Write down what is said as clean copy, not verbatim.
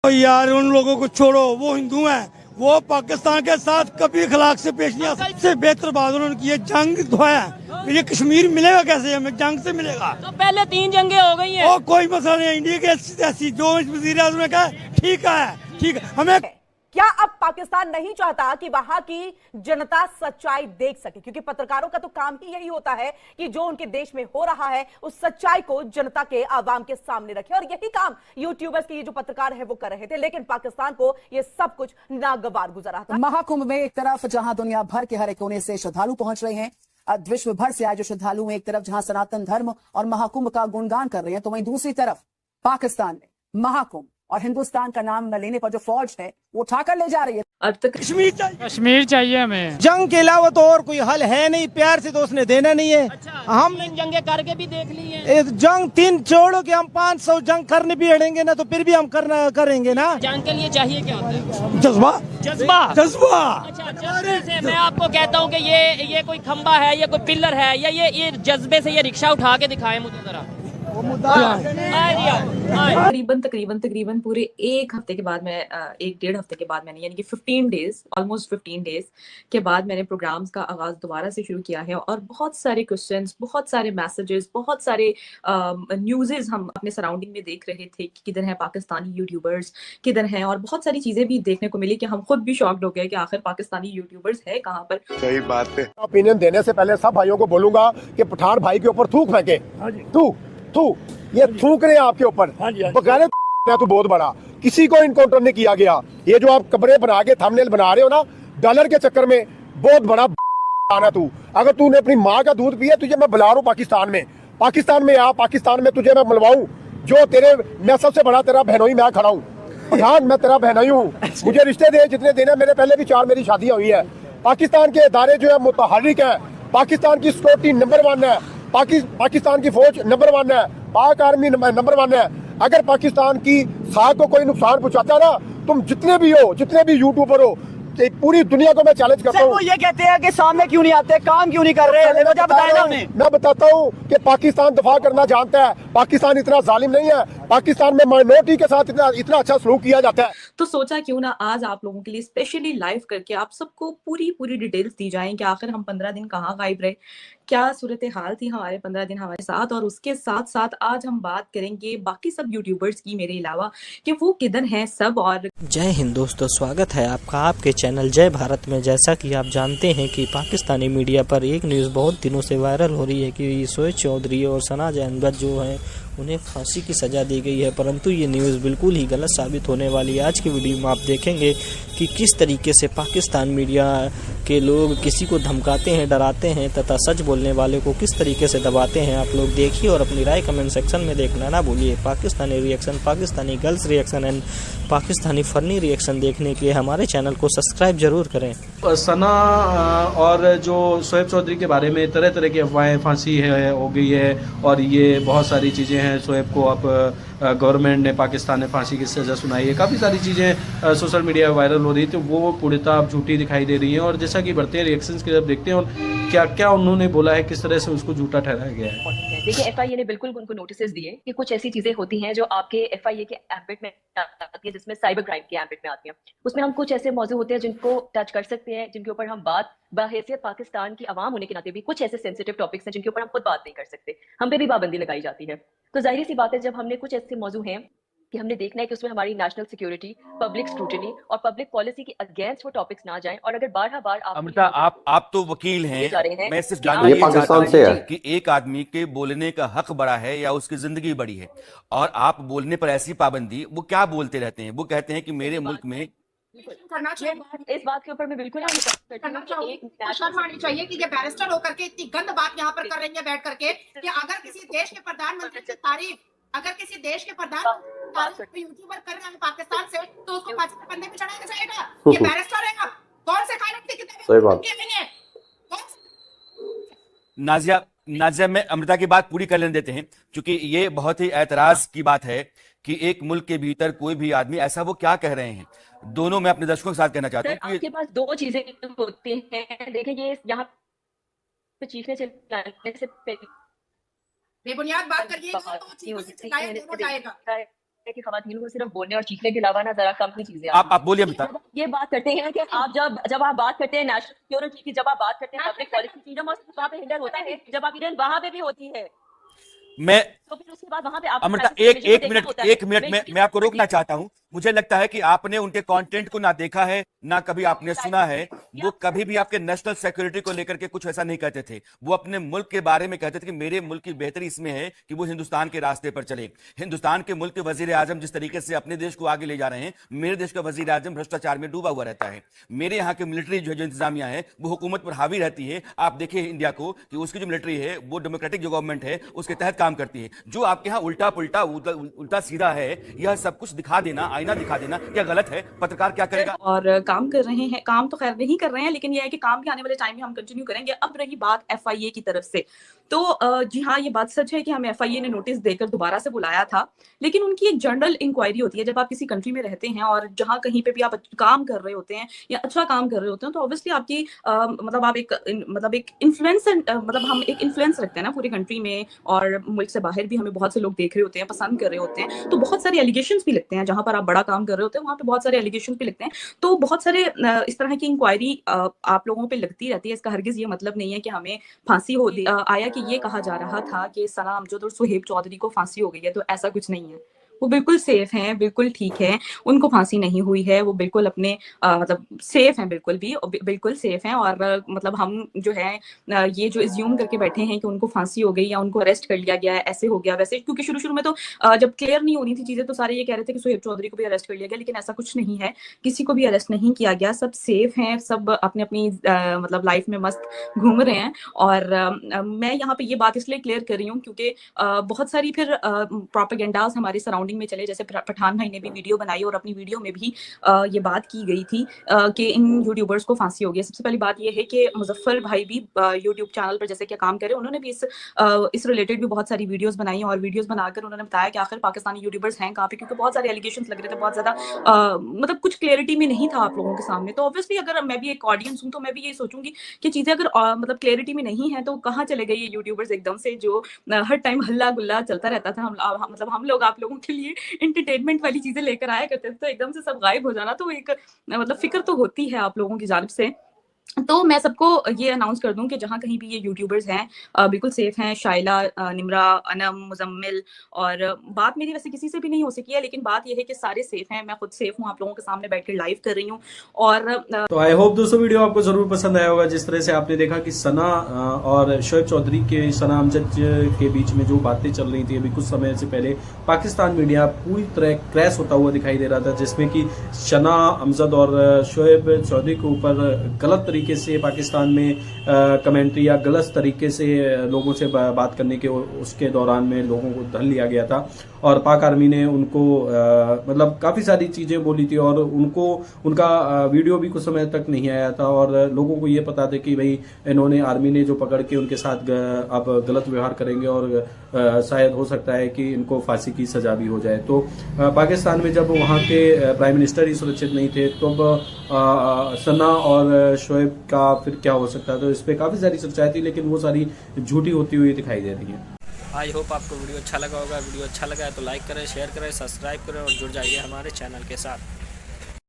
तो यार उन लोगों को छोड़ो, वो हिंदू हैं, वो पाकिस्तान के साथ कभी अखलाक से पेश नहीं आ सकते। सबसे बेहतर बात उन्होंने की है, जंग तो है, ये कश्मीर मिलेगा कैसे हमें, जंग से मिलेगा। तो पहले 3 जंगें हो गई हैं। और कोई मसला नहीं, इंडिया की ऐसी जो वजीर आज़म ने कहा ठीक है हमें। क्या अब पाकिस्तान नहीं चाहता कि वहां की जनता सच्चाई देख सके? क्योंकि पत्रकारों का तो काम ही यही होता है कि जो उनके देश में हो रहा है उस सच्चाई को जनता के आवाम के सामने रखे, और यही काम यूट्यूबर्स के ये जो पत्रकार है वो कर रहे थे। लेकिन पाकिस्तान को ये सब कुछ नागवार गुजर रहा था। महाकुंभ में एक तरफ जहां दुनिया भर के हर एक कोने से श्रद्धालु पहुंच रहे हैं, विश्व भर से आए जो श्रद्धालु हैं, एक तरफ जहां सनातन धर्म और महाकुंभ का गुणगान कर रहे हैं, तो वहीं दूसरी तरफ पाकिस्तान में महाकुंभ और हिंदुस्तान का नाम न लेने पर जो फौज है वो उठाकर ले जा रही है। अब तक कश्मीर चाहिए हमें। जंग के अलावा तो और कोई हल है नहीं, प्यार से तो उसने देना नहीं है। अच्छा, हम जंगे करके भी देख ली हैं। जंग 3 छोड़ो कि हम 500 जंग करने भी अड़ेंगे ना, तो फिर भी हम करेंगे ना। जंग के लिए चाहिए क्या होता है? जज्बा। अच्छा, जज्बे से मैं आपको कहता हूँ कि ये कोई खंबा है, ये कोई पिलर है, या ये जज्बे से ये रिक्शा उठा के दिखाए मुझे जरा। तकरीबन पूरे एक हफ्ते के बाद मैं 1-1.5 हफ्ते के बाद मैंने, यानी कि 15 डेज, ऑलमोस्ट 15 डेज के बाद मैंने प्रोग्राम्स का आगाज दोबारा से शुरू किया है। और बहुत सारे क्वेश्चंस, बहुत सारे मैसेजेस, बहुत सारे न्यूज़ेस हम अपने सराउंडिंग में देख रहे थे कि किधर है पाकिस्तानी यूट्यूबर्स, किधर हैं, और बहुत सारी चीजें भी देखने को मिली कि हम खुद भी शॉक्ड हो गए कि आखिर पाकिस्तानी यूट्यूबर्स है कहाँ पर। सही बात है। ओपिनियन देने से पहले सब भाइयों को बोलूंगा कि पठान भाई के ऊपर थूक फेंके। थू ये थूक रहे हैं आपके ऊपर बगैर तो बहुत बड़ा, किसी को इनकाउंटर नहीं किया गया। ये जो आप कमरे बना के थंबनेल बना रहे हो ना, डॉलर के चक्कर में बहुत बड़ा आना। तू अगर तूने अपनी माँ का दूध पिया, तुझे मैं बुला रहा हूँ पाकिस्तान में आ, पाकिस्तान में तुझे मैं मिलवाऊं जो तेरे, मैं सबसे बड़ा तेरा बहनोई मैं खड़ा हूँ। पठान मैं तेरा बहनोई हूँ, मुझे रिश्ते दे जितने देने। मेरे पहले भी 4 मेरी शादियां हुई है। पाकिस्तान के इदारे जो है मुतहर्रिक है, पाकिस्तान की सिक्योरिटी नंबर 1 है, पाकिस्तान की फौज नंबर 1 है, पाक आर्मी नंबर 1 है। अगर पाकिस्तान की साख को कोई नुकसान पहुंचाता ना, तुम जितने भी यूट्यूबर हो, पूरी दुनिया को मैं चैलेंज करता हूँ। वो ये कहते हैं कि सामने क्यों नहीं आते, काम क्यों नहीं कर रहे, मैं बताता हूँ कि पाकिस्तान दफा करना जानता है। पाकिस्तान इतना जालिम नहीं है, पाकिस्तान में माइनॉरिटी के साथ इतना अच्छा सलूक किया जाता है। तो सोचा क्यों ना आज आप लोगों के लिए स्पेशली लाइव करके आप सबको पूरी डिटेल्स दी जाएं कि आखिर हम 15 दिन कहाँ गायब रहे, क्या सूरत हाल थी हमारे 15 दिन हमारे साथ, और उसके साथ साथ आज हम बात करेंगे बाकी सब यूट्यूबर्स की मेरे अलावा कि वो किधर हैं सब। और जय हिंद दोस्तों, स्वागत है आपका आपके चैनल जय भारत में। जैसा कि आप जानते हैं कि पाकिस्तानी मीडिया पर एक न्यूज़ बहुत दिनों से वायरल हो रही है कि शोएब चौधरी और सना जैन जो हैं उन्हें फांसी की सज़ा दी गई है, परंतु ये न्यूज़ बिल्कुल ही गलत साबित होने वाली है। आज की वीडियो में आप देखेंगे कि किस तरीके से पाकिस्तान मीडिया के लोग किसी को धमकाते हैं, डराते हैं तथा सच बोलने वाले को किस तरीके से दबाते हैं। आप लोग देखिए और अपनी राय कमेंट सेक्शन में देखना ना भूलिए। Pakistani reaction, Pakistani girls reaction and Pakistani funny reaction देखने के लिए हमारे चैनल को सब्सक्राइब जरूर करें। सना और जो शोएब चौधरी के बारे में तरह तरह की अफवाहें, फांसी है हो गई है, और ये बहुत सारी चीज़ें हैं। शोएब को अब गवर्नमेंट ने, पाकिस्तान ने फांसी की सज़ा सुनाई है। काफ़ी सारी चीज़ें सोशल मीडिया वायरल हो रही थी, वो पूर्णतः अब झूठी दिखाई दे रही हैं। और जैसा कि बढ़ते हैं रिएक्शंस की जब देखते हैं और क्या क्या उन्होंने बोला है, किस तरह से उसको झूठा ठहराया गया है। देखिए, एफआईए ने बिल्कुल उनको नोटिस दिए कि कुछ ऐसी चीजें होती हैं जो आपके एफआईए के एम्बिट में आती है, जिसमें साइबर क्राइम के एम्बिट में आती हैं। उसमें हम कुछ ऐसे मौजूद होते हैं जिनको टच कर सकते हैं, जिनके ऊपर हम बात बहैसियत पाकिस्तान की आवाम होने के नाते भी कुछ ऐसे सेंसिटिव टॉपिक्स हैं जिनके ऊपर हम खुद बात नहीं कर सकते, हम पे भी पाबंदी लगाई जाती है। तो जाहिर सी बात है, जब हमने कुछ ऐसे मौजू हैं कि हमने देखना है कि उसमें हमारी नेशनल सिक्योरिटी, पब्लिक स्क्रूटनी और पब्लिक पॉलिसी के अगेंस्ट वो टॉपिक्स ना जाएं। और अगर बार अमृता, आप तो वकील हैं, मैं सिर्फ जानना ये पाकिस्तान से है कि एक आदमी के बोलने का हक बड़ा है या उसकी जिंदगी बड़ी है, और आप बोलने पर ऐसी पाबंदी, वो क्या बोलते रहते हैं? वो कहते हैं कि मेरे मुल्क में करना चाहिए। इस बात के ऊपर मैं बिल्कुल करना शर्म आनी चाहिए कि ये बैरिस्टर होकर के इतनी गंद बात यहाँ पर कर रही है बैठ करके, कि अगर किसी देश के प्रधानमंत्री की तारीफ, अगर किसी देश के प्रधानमंत्री यूट्यूबर कर रहे हैं पाकिस्तान से, तो उसको फांसी के फंदे पे चढ़ाया जाएगा। ये बैरिस्टर है, कौन से कानून के किताबें? नाजिया में अमृता की बात पूरी कर लेने देते हैं, क्योंकि ये बहुत ही ऐतराज की बात है कि एक मुल्क के भीतर कोई भी आदमी ऐसा, वो क्या कह रहे हैं दोनों। मैं अपने दर्शकों के साथ कहना चाहता हूँ आपके पास 2 चीजें होती हैं। देखिए, ये यहाँ पे चीखने चिल्लाने से बेबुनियाद बात करिए तो जाएगा। कि खवातीन को सिर्फ बोलने और चीखने के अलावा ना जरा कम ही चीजें आप बोलिए अमिता। ये बात करते हैं कि आप जब आप बात करते हैं नेशनल सिक्योरिटी की, जब आप बात करते हैं पब्लिक पॉलिसी, फ्रीडम ऑफ वहाँ पे हिंडर होता है, जब आप वहाँ पे भी होती है मैं तो फिर उसके बाद वहाँ पे आप अमृता एक मिनट मैं आपको रोकना चाहता हूं। मुझे लगता है कि आपने उनके कंटेंट को ना देखा है ना कभी आपने सुना है। वो कभी भी आपके नेशनल सिक्योरिटी को लेकर के कुछ ऐसा नहीं कहते थे। वो अपने मुल्क के बारे में कहते थे कि मेरे मुल्क की बेहतरी इसमें है कि वो हिंदुस्तान के रास्ते पर चले। हिंदुस्तान के मुल्क के वजीर आजम जिस तरीके से अपने देश को आगे ले जा रहे हैं, मेरे देश का वजीर आजम भ्रष्टाचार में डूबा हुआ रहता है। मेरे यहाँ की मिलिट्री जो इंतजामिया है वो हुकूमत पर हावी रहती है। आप देखिए इंडिया को कि उसकी जो मिलिट्री है वो डेमोक्रेटिक जो गवर्नमेंट है उसके तहत काम करती है। जो आपके यहाँ उल्टा पुल्टा उल्टा सीधा है, यह सब कुछ दिखा देना, आईना दिखा देना, क्या गलत है? पत्रकार क्या करेगा? और काम कर रहे हैं, काम तो खैर नहीं कर रहे हैं, लेकिन यह है कि काम भी आने वाले टाइम में हम कंटिन्यू करेंगे। अब रही बात FIA की तरफ से, तो जी हाँ, ये बात सच है कि हमें FIA ने नोटिस देकर दोबारा से बुलाया था, लेकिन उनकी एक जनरल इंक्वायरी होती है। जब आप किसी कंट्री में रहते हैं और जहाँ कहीं पे भी आप काम कर रहे होते हैं या अच्छा काम कर रहे होते हैं, तो ऑब्वियसली आपकी मतलब आप एक इन्फ्लुएंस, मतलब हम एक इन्फ्लुएंस रखते हैं ना पूरी कंट्री में, और मुल्क से बाहर भी हमें बहुत से लोग देख रहे होते हैं, पसंद कर रहे होते हैं, तो बहुत सारे एलिगेशंस भी लगते हैं। जहाँ पर आप बड़ा काम कर रहे होते हैं वहाँ पे बहुत सारे एलिगेशन भी लगते हैं। तो बहुत सारे इस तरह की इंक्वायरी आप लोगों पे लगती रहती है। इसका हरगिज ये मतलब नहीं है कि हमें फांसी हो गई। आया कि ये कहा जा रहा था कि सना अमजद और सुहेब चौधरी को फांसी हो गई है, तो ऐसा कुछ नहीं है। वो बिल्कुल सेफ हैं, बिल्कुल ठीक है, उनको फांसी नहीं हुई है, वो बिल्कुल अपने मतलब सेफ हैं, बिल्कुल सेफ हैं। और मतलब हम जो है ये जो एज्यूम करके बैठे हैं कि उनको फांसी हो गई या उनको अरेस्ट कर लिया गया है, ऐसे हो गया वैसे, क्योंकि शुरू में तो जब क्लियर नहीं होनी थी चीजें तो सारे ये कह रहे थे कि सुहेब चौधरी को भी अरेस्ट कर लिया गया, लेकिन ऐसा कुछ नहीं है, किसी को भी अरेस्ट नहीं किया गया। सब सेफ हैं, सब अपनी मतलब लाइफ में मस्त घूम रहे हैं। और मैं यहाँ पे ये बात इसलिए क्लियर कर रही हूँ क्योंकि बहुत सारी फिर प्रोपेगेंडास हमारे सराउंडिंग में चले, जैसे पठान भाई ने भी वीडियो बनाई और अपनी वीडियो में भी ये बात की गई थी कि इन यूट्यूबर्स को फांसी हो गई। सबसे पहली बात ये है कि मुजफ्फर भाई भी यूट्यूब चैनल पर जैसे क्या काम करे, उन्होंने भी इस रिलेटेड भी बहुत सारी वीडियोस बनाई और वीडियोस बनाकर उन्होंने बताया कि आखिर पाकिस्तानी यूट्यूबर्स हैं कहाँ पे, क्योंकि बहुत सारे एलिगेशंस लग रहे थे, बहुत ज्यादा मतलब कुछ क्लियरिटी में नहीं था आप लोगों के सामने। तो ऑब्वियसली अगर मैं भी एक ऑडियंस हूँ तो मैं भी ये सोचूंगी कि चीजें अगर मतलब क्लियरिटी में नहीं है तो कहाँ चले गए ये यूट्यूबर्स एकदम से, जो हर टाइम हल्ला गुल्ला चलता रहता था। हम लोग आप लोगों के लिए एंटरटेनमेंट वाली चीजें लेकर आया करते थे, तो एकदम से सब गायब हो जाना, तो एक मतलब फिक्र तो होती है आप लोगों की जानिब से। तो मैं सबको ये अनाउंस कर दूं कि जहाँ कहीं भी ये यूट्यूबर्स हैं बिल्कुल सेफ हैं। शाइला, निमरा, अनम, मुजम्मिल, और बात मेरी वैसे किसी से भी नहीं हो सकी है, लेकिन बात ये है कि सारे सेफ हैं। मैं खुद सेफ हूँ, आप लोगों के सामने बैठकर लाइव कर रही हूँ। और तो आई होप दोस्तों वीडियो आपको जरूर पसंद आया होगा। जिस तरह से आपने देखा कि सना और शोएब चौधरी के, सना अमजद के बीच में जो बातें चल रही थी अभी कुछ समय से पहले, पाकिस्तान मीडिया पूरी तरह क्रैश होता हुआ दिखाई दे रहा था, जिसमें कि सना अमजद और शोएब चौधरी के ऊपर गलत तरीके से पाकिस्तान में कमेंट्री या गलत तरीके से लोगों से बात करने के उसके दौरान में लोगों को धन लिया गया था। और पाक आर्मी ने उनको मतलब काफ़ी सारी चीज़ें बोली थी और उनका वीडियो भी कुछ समय तक नहीं आया था। और लोगों को ये पता था कि भाई इन्होंने, आर्मी ने जो पकड़ के उनके साथ अब गलत व्यवहार करेंगे और शायद हो सकता है कि इनको फांसी की सजा भी हो जाए। तो पाकिस्तान में जब वहाँ के प्राइम मिनिस्टर ही सुरक्षित नहीं थे तो सना और शोएब का फिर क्या हो सकता है। तो इस पर काफ़ी सारी चर्चाएं थी, लेकिन वो सारी झूठी होती हुई दिखाई दे रही है। आई होप आपको वीडियो अच्छा लगा होगा। वीडियो अच्छा लगा है तो लाइक करें, शेयर करें, सब्सक्राइब करें और जुड़ जाइए हमारे चैनल के साथ।